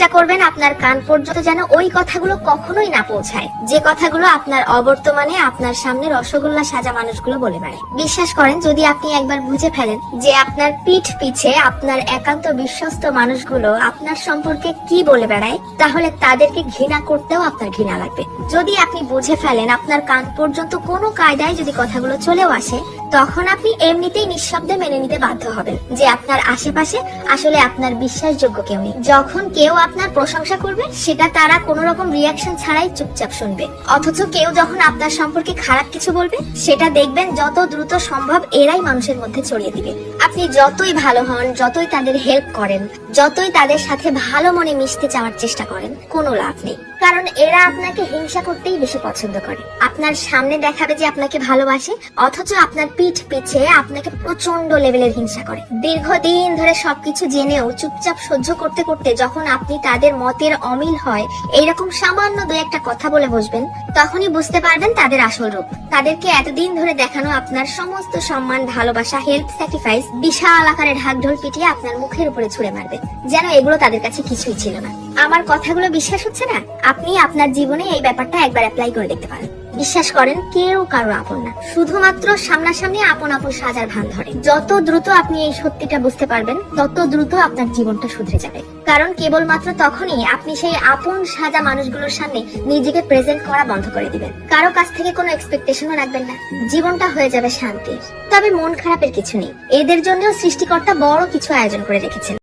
চেষ্টা করবেন আপনার কান পর্যন্ত যেন ওই কথাগুলো কখনোই না পৌঁছায়, যে কথাগুলো আপনার অবর্তমানে আপনার সামনে রসগোল্লা সাজা মানুষগুলো বলে বেড়ায়। বিশ্বাস করেন, যদি আপনি একবার বুঝে ফেলেন যে আপনার পিঠ পিছে আপনার একান্ত বিশ্বস্ত মানুষগুলো আপনার সম্পর্কে কি বলে বেড়ায়, তাহলে তাদেরকে ঘৃণা করতেও আপনার ঘৃণা লাগবে। যদি আপনি বুঝে ফেলেন আপনার কান পর্যন্ত কোনো কায়দায় যদি কথাগুলো চলেও আসে, তখন আপনি এমনিতেই নিঃশব্দে মেনে নিতে বাধ্য হবেন যে আপনার আশেপাশে আসলে আপনার বিশ্বাসযোগ্য কেউ নেই। যখন কেউ আপনার প্রশংসা করবে, সেটা তারা কোনো রকম রিয়াকশন ছাড়াই চুপচাপ শুনবে। অথচ কেউ যখন আপনার সম্পর্কে খারাপ কিছু বলবে, সেটা দেখবেন যত দ্রুত সম্ভব এরাই মানুষের মধ্যে ছড়িয়ে দিবে। আপনি যতই ভালো হন, যতই তাদের হেল্প করেন, যতই তাদের সাথে ভালো মনে মিশতে চাওয়ার চেষ্টা করেন, কোনো লাভ নেই। কারণ এরা আপনাকে হিংসা করতেই বেশি পছন্দ করে। আপনার সামনে দেখাবে যে আপনাকে ভালোবাসে, অথচ আপনার পিঠ পিছে আপনাকে প্রচন্ড লেভেলের হিংসা করে। দীর্ঘদিন ধরে সবকিছু জেনেও চুপচাপ সহ্য করতে করতে যখন আপনি তাদের মতের অমিল হয় এইরকম সামান্য দু একটা কথা বলে বসবেন, তখনই বুঝতে পারবেন তাদের আসল রূপ। তাদেরকে এতদিন ধরে দেখানো আপনার সমস্ত সম্মান, ভালোবাসা, হেল্প, স্যাক্রিফাইস বিশাল আকারে ঢাকঢোল পিটিয়ে আপনার মুখের উপরে ছুঁড়ে মারবে, যেন এগুলো তাদের কাছে কিছুই ছিল না। আমার কথাগুলো বিশ্বাস হচ্ছে না? আপনি আপনার জীবনে এই ব্যাপারটা একবার অ্যাপ্লাই করে দেখতে পারেন। বিশ্বাস করেন, কেউ কারো আপন না, শুধুমাত্র সামনাসামনি আপন আপন সাজার ভান ধরে। যত দ্রুত আপনি এই সত্যিটা বুঝতে পারবেন, তত দ্রুত আপনার জীবনটা শুধরে যাবে। কারণ কেবলমাত্র তখনই আপনি সেই আপন সাজা মানুষগুলোর সামনে নিজেকে প্রেজেন্ট করা বন্ধ করে দিবেন। কারো কাছ থেকে কোনো এক্সপেকটেশনও রাখবেন না। জীবনটা হয়ে যাবে শান্তির। তবে মন খারাপের কিছু নেই, এদের জন্যও সৃষ্টিকর্তা বড় কিছু আয়োজন করে রেখেছেন।